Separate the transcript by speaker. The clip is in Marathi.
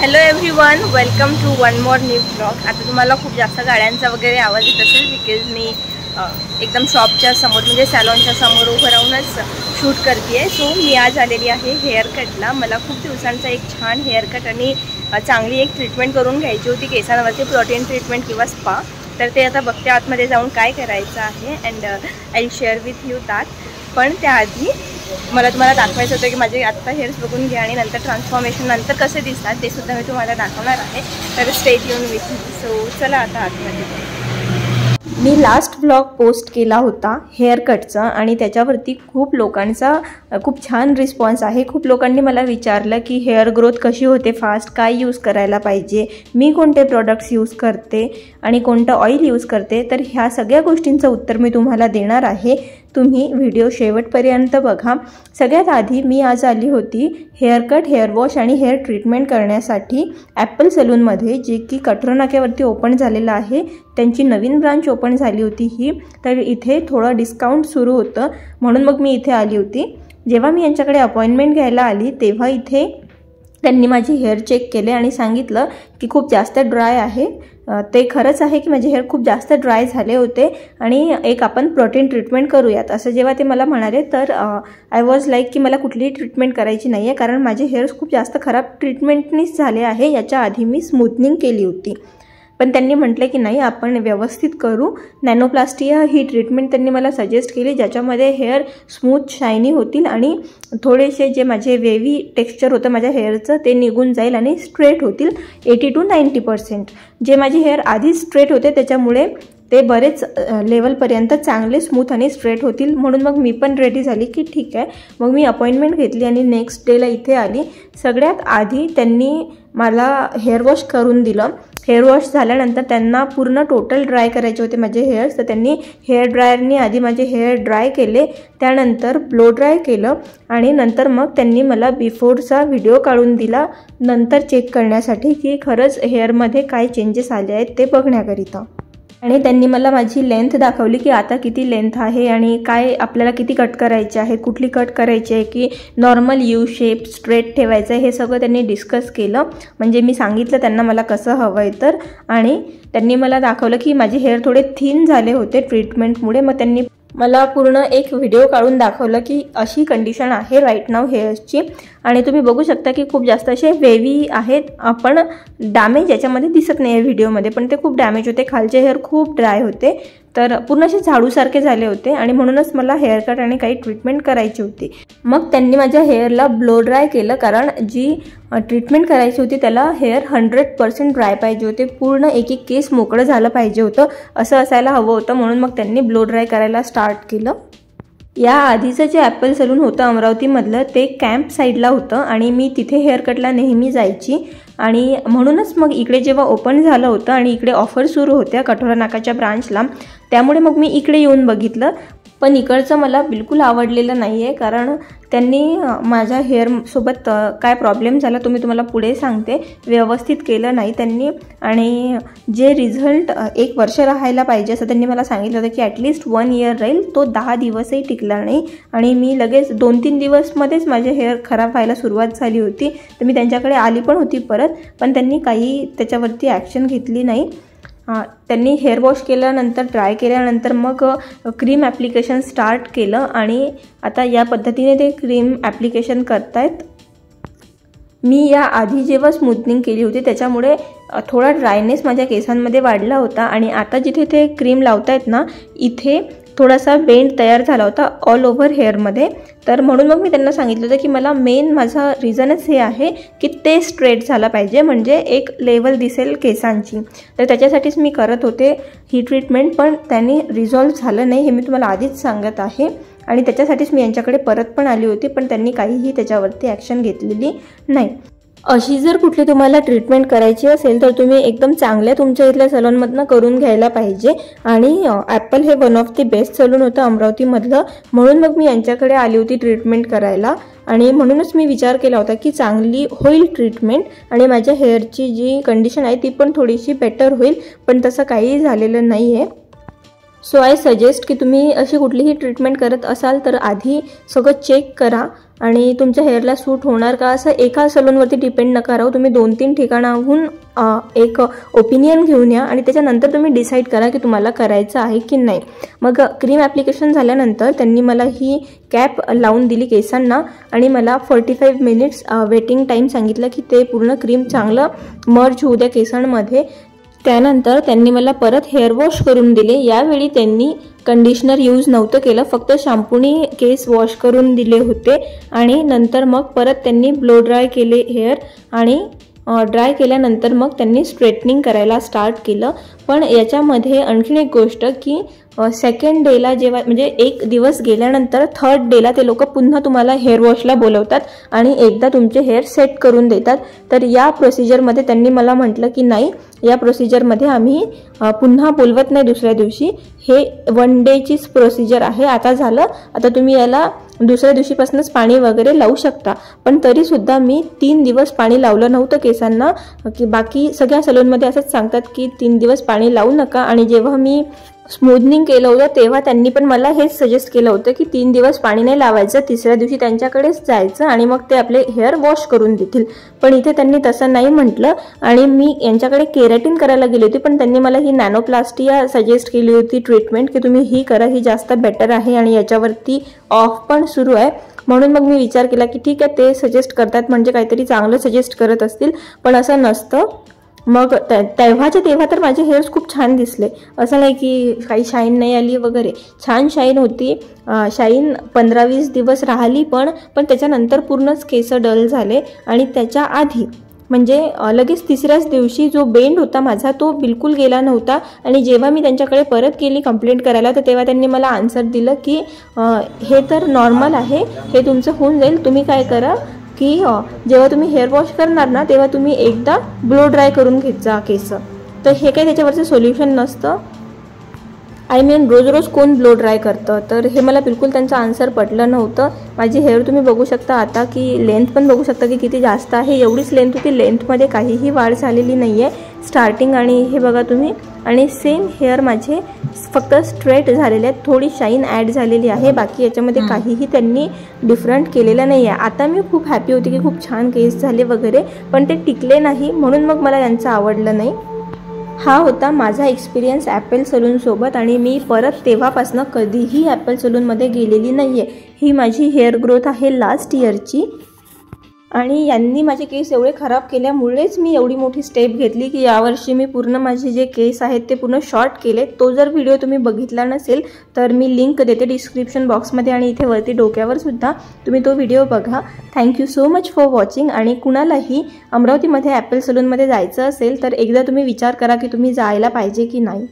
Speaker 1: Hello everyone, welcome to one more new blog. आता तुम्हाला खूप जास्त गाड्यांचा वगैरे आवाज येत असेल बिकॉज मी एकदम शॉपच्या समोर म्हणजे सॅलॉनच्या समोर उभं राहूनच शूट करते आहे। सो मी आज आलेली आहे हेअर कटला। मला खूप दिवसांचा एक छान हेअर कट आणि चांगली एक ट्रीटमेंट करून घ्यायची होती केसांवरती, प्रोटीन ट्रीटमेंट किंवा स्पा। तर ते आता बघते आतमध्ये जाऊन काय करायचं आहे and I will share with you that. पण त्याआधी मला तुम्हाला दाखवायचं होतं की माझे आत्ता हेअर्स बघून घ्या आणि नंतर ट्रान्सफॉर्मेशन नंतर कसे दिसतात ते सुद्धा मी तुम्हाला दाखवणार आहे। तर stay tune with me. So चला आता आतमध्ये। मी लास्ट व्लॉग पोस्ट केला होता हेअर कटचा आणि त्याच्यावरती खूप लोकांचा खूप छान रिस्पॉन्स आहे। खूप लोकांनी मला विचारलं की हेअर ग्रोथ कशी होते फास्ट, काय यूज करायला पाहिजे, मी कोणते प्रोडक्ट्स यूज करते आणि कोणतं ऑइल यूज करते। तर ह्या सगळ्या गोष्टींचं उत्तर मी तुम्हाला देणार आहे। तुम्ही व्हिडिओ शेवटपर्यंत बघा। सगळ्यात आधी मी आज आली होती हेअर कट, हेअर वॉश आणि हेअर ट्रीटमेंट करण्यासाठी ॲपल सलूनमध्ये, जे की कठोर नाक्यावरती ओपन झालेलं आहे। त्यांची नवीन ब्रांच ओपन झाली होती ही। तर इथे थोडं डिस्काउंट सुरू होतं म्हणून मग मी इथे आली होती। जेव्हा मी यांच्याकडे अपॉइंटमेंट घ्यायला आली तेव्हा इथे त्यांनी माझी हेअर चेक केले आणि सांगितलं की खूप जास्त ड्राय आहे। ते खरंच आहे की माझे हेअर खूप जास्त ड्राय झाले होते आणि एक आपण प्रोटीन ट्रीटमेंट करूयात असं जेव्हा ते मला म्हणाले तर आय वॉज लाईक की मला कुठलीही ट्रीटमेंट करायची नाही आहे, कारण माझे हेअर्स खूप जास्त खराब ट्रीटमेंटनीच झाले आहे। याच्या आधी मी स्मूथनिंग केली होती पण त्यांनी म्हटलं की नाही आपण व्यवस्थित करू। नॅनोप्लास्टिया ही ट्रीटमेंट त्यांनी मला सजेस्ट केली ज्याच्यामध्ये हेअर स्मूथ शायनी होतील आणि थोडेसे जे माझे वेवी टेक्स्चर होतं माझ्या हेअरचं ते निघून जाईल आणि स्ट्रेट होतील 80 to 90%। जे माझे हेअर आधीच स्ट्रेट होते त्याच्यामुळे ते बरेच लेवलपर्यंत चांगले स्मूथ आणि स्ट्रेट होतील। म्हणून मग मी पण रेडी झाली की ठीक आहे। मग मी अपॉइंटमेंट घेतली आणि नेक्स्ट डेला इथे आली। सगळ्यात आधी त्यांनी मला हेअर वॉश करून दिलं। हेअर वॉश झाल्यानंतर त्यांना पूर्ण टोटल ड्राय करायचे होते माझे हेअर्स, तर त्यांनी हेअर ड्रायरनी आधी माझे हेअर ड्राय केले, त्यानंतर ब्लो ड्राय केलं आणि नंतर मग त्यांनी मला बिफोरचा व्हिडिओ काढून दिला नंतर चेक करण्यासाठी की खरंच हेअरमध्ये काय चेंजेस आले आहेत ते बघण्याकरिता। आणि त्यांनी मला माझी लेंथ दाखवली की आता किती लेंथ आहे आणि काय आपल्याला किती कट करायचे आहे, कुठली कट करायची आहे की नॉर्मल यू शेप स्ट्रेट ठेवायचं आहे, हे सगळं त्यांनी डिस्कस केलं। म्हणजे मी सांगितलं त्यांना मला कसं हवं आहे तर, आणि त्यांनी मला दाखवलं की माझे हेअर थोडे थिन झाले होते ट्रीटमेंटमुळे। मग त्यांनी मला पूर्ण एक व्हिडिओ काढून दाखवलं की अशी कंडिशन आहे राईट नाव हेअर्सची आणि तुम्ही बघू शकता की खूप जास्त असे वेवी आहेत। आपण डॅमेज याच्यामध्ये दिसत नाही आहे व्हिडिओमध्ये, पण ते खूप डॅमेज होते। खालचे हेअर खूप ड्राय होते, तर पूर्ण असे झाडूसारखे झाले होते आणि म्हणूनच मला हेअर कट आणि काही ट्रीटमेंट करायची होती। मग त्यांनी माझ्या हेअरला ब्लो ड्राय केलं, कारण जी ट्रीटमेंट करायची होती त्याला हेअर 100% ड्राय पाहिजे होते, पूर्ण एक एक केस मोकळं झालं पाहिजे होतं, असं असायला हवं होतं। म्हणून मग त्यांनी ब्लो ड्राय करायला स्टार्ट केलं। या आधीचं जे ॲपल सलून होतं अमरावतीमधलं ते कॅम्प साईडला होतं आणि मी तिथे हेअर कटला नेहमी जायची आणि म्हणूनच मग इकडे जेव्हा ओपन झालं होतं आणि इकडे ऑफर सुरू होत्या कठोरा नाकाच्या ब्रांचला, त्यामुळे मग मी इकडे येऊन बघितलं। पण इकडचं मला बिलकुल आवडलेलं नाही आहे, कारण त्यांनी माझ्या हेअरसोबत काय प्रॉब्लेम झाला तो मी तुम्हाला पुढे सांगते। व्यवस्थित केलं नाही त्यांनी आणि जे रिझल्ट 1 वर्ष राहायला पाहिजे असं त्यांनी मला सांगितलं होतं की ॲटलिस्ट 1 year राहील, तो 10 दिवसही टिकला नाही आणि मी लगेच 2-3 दिवसमध्येच माझे हेअर खराब व्हायला सुरुवात झाली होती। तर मी त्यांच्याकडे आली पण होती परत, पण त्यांनी काही त्याच्यावरती ॲक्शन घेतली नाही। त्यांनी हेअर वॉश केल्यानंतर ड्राय केल्यानंतर मग क्रीम ॲप्लिकेशन स्टार्ट केलं आणि आता या पद्धतीने ते क्रीम ॲप्लिकेशन करतायत। मी या आधी जेव्हा स्मूथनिंग केली होती त्याच्यामुळे थोडा ड्रायनेस माझ्या केसांमध्ये वाढला होता आणि आता जिथे ते क्रीम लावतायत ना इथे थोडासा बेंड तयार झाला होता ऑल ओव्हर हेअरमध्ये। तर म्हणून मग मी त्यांना सांगितलं होतं की मला मेन माझा रिझनच हे आहे की ते स्ट्रेट झालं पाहिजे, म्हणजे एक लेवल दिसेल केसांची। तर त्याच्यासाठीच मी करत होते ही ट्रीटमेंट, पण त्यांनी रिझॉल्व्ह झालं नाही हे मी तुम्हाला आधीच सांगत आहे आणि त्याच्यासाठीच मी यांच्याकडे परत पण आली होती, पण त्यांनी काहीही त्याच्यावरती ॲक्शन घेतलेली नाही। अशी जर कुठली तुम्हाला ट्रीटमेंट करायची असेल तर तुम्ही एकदम चांगल्या तुमच्या इथल्या सलूनमधनं करून घ्यायला पाहिजे आणि ॲपल हे one of the best salon होतं अमरावतीमधलं, म्हणून मग मी यांच्याकडे आली होती ट्रीटमेंट करायला आणि म्हणूनच मी विचार केला होता की चांगली होईल ट्रीटमेंट आणि माझ्या हेअरची जी कंडिशन आहे ती पण थोडीशी बेटर होईल, पण तसं काही झालेलं नाही आहे।
Speaker 2: सो आय सजेस्ट की तुम्ही अशी कुठलीही ट्रीटमेंट करत असाल तर आधी सगळं चेक करा आणि तुमच्या हेअरला सूट होणार का असं एका सलूनवरती डिपेंड नका राहू. तुम्ही 2-3 ठिकाणाहून एक ओपिनियन घेऊन या आणि त्याच्यानंतर तुम्ही डिसाईड करा की तुम्हाला करायचं आहे की नाही. मग क्रीम ॲप्लिकेशन झाल्यानंतर त्यांनी मला ही कॅप लावून दिली केसांना आणि मला 45 मिनिट्स वेटिंग टाईम सांगितलं की ते पूर्ण क्रीम चांगलं मर्ज होऊ द्या केसांमध्ये. त्यानंतर त्यांनी मला परत हेअर वॉश करून दिले. यावेळी त्यांनी कंडिशनर यूज नव्हतं केलं, फक्त शॅम्पूने केस वॉश करून दिले होते आणि नंतर मग परत त्यांनी ब्लो ड्राय केले हेअर आणि ड्राय केल्यानंतर मग त्यांनी स्ट्रेटनिंग करायला स्टार्ट केलं. पण याच्यामध्ये आणखीन एक गोष्ट की सेकंड डेला जेव्हा म्हणजे एक दिवस गेल्यानंतर थर्ड डेला ते लोक पुन्हा तुम्हाला हेअर वॉशला बोलवतात आणि एकदा तुमचे हेअर सेट करून देतात. तर या प्रोसिजरमध्ये त्यांनी मला म्हटलं की नाही, या प्रोसिजरमध्ये आम्ही पुन्हा बोलवत नाही दुसऱ्या दिवशी, हे 1 डेचीच प्रोसिजर आहे. आता झालं, आता तुम्ही याला दुसऱ्या दिवशीपासूनच पाणी वगैरे लावू शकता. पण तरीसुद्धा मी 3 दिवस पाणी लावलं नव्हतं केसांना, की बाकी सगळ्या सलूनमध्ये असंच सांगतात की 3 दिवस पाणी लावू नका. आणि जेव्हा मी स्मूथनिंग केलं होतं तेव्हा त्यांनी पण मला हेच सजेस्ट केलं होतं की 3 दिवस पाणी नाही लावायचं, तिसऱ्या दिवशी त्यांच्याकडेच जायचं आणि मग ते आपले हेअर वॉश करून देतील. पण इथे त्यांनी तसं नाही म्हटलं आणि मी यांच्याकडे केराटिन करायला गेली होती, पण त्यांनी मला ही नॅनोप्लास्टिया सजेस्ट केली होती ट्रीटमेंट की तुम्ही ही करा, ही जास्त बेटर आहे आणि याच्यावरती ऑफ पण सुरू आहे. म्हणून मग मी विचार केला की ठीक आहे, ते सजेस्ट करतात म्हणजे काहीतरी चांगलं सजेस्ट करत असतील, पण असं नसतं. मग तेव्हाच्या तेव्हा तर माझे हेअर्स खूप छान दिसले, असं नाही की काही शाईन नाही आली वगैरे, छान शाईन होती. शाईन 15-20 दिवस राहिली, पण त्याच्यानंतर पूर्णच केस डल झाले. आणि त्याच्या आधी म्हणजे लगेच तिसऱ्याच दिवशी जो बेंड होता माझा तो बिलकुल गेला नव्हता. आणि जेव्हा मी त्यांच्याकडे परत गेली कंप्लेंट करायला तर तेव्हा त्यांनी मला आन्सर दिलं की हे तर नॉर्मल आहे, हे तुमचं होऊन जाईल. तुम्ही काय करा की जेव्हा तुम्ही हेअर वॉश करणार ना तेव्हा तुम्ही एकदा ब्लो ड्राय करून घेत जा केस. तर हे काही त्याच्यावरचं सोल्युशन नसतं. आय मीन रोज रोज कोण ब्लो ड्राय करतं. तर हे मला बिलकुल त्यांचं आन्सर पटलं नव्हतं. माझी हेअर तुम्ही बघू शकता आता की लेंथ पण बघू शकता की किती जास्त आहे, एवढीच लेंथ होती, लेंथमध्ये काहीही वाढ झालेली नाही आहे स्टार्टिंग. आणि हे बघा तुम्ही, आणि सेम हेअर माझे फक्त स्ट्रेट झालेले आहेत, थोडी शाईन ॲड झालेली आहे, बाकी याच्यामध्ये काहीही त्यांनी डिफरंट केलेलं नाही आहे. आता मी खूप हॅपी होती की खूप छान केस झाले वगैरे, पण ते टिकले नाही म्हणून मग मला त्यांचं आवडलं नाही. हा होता माझा एक्सपिरियन्स ॲपल सलूनसोबत आणि मी परत तेव्हापासून कधीही ॲपल सलूनमध्ये गेलेली नाही आहे. ही माझी हेअर ग्रोथ आहे लास्ट इयरची आणि यांनी माझे केस एवढे खराब केल्यामुळेच मी एवढी मोठी स्टेप घेतली की यावर्षी मी पूर्ण माझे जे केस आहेत ते पूर्ण शॉर्ट केले. तो जर व्हिडिओ तुम्ही बघितला नसेल तर मी लिंक देते डिस्क्रिप्शन बॉक्समध्ये आणि इथे वरती डोक्यावर सुद्धा तुम्ही तो व्हिडिओ बघा. Thank you so much for watching. आणि कुणालाही अमरावतीमध्ये ॲपल सलूनमध्ये जायचं असेल तर एकदा तुम्ही विचार करा की तुम्ही जायला पाहिजे की नाही.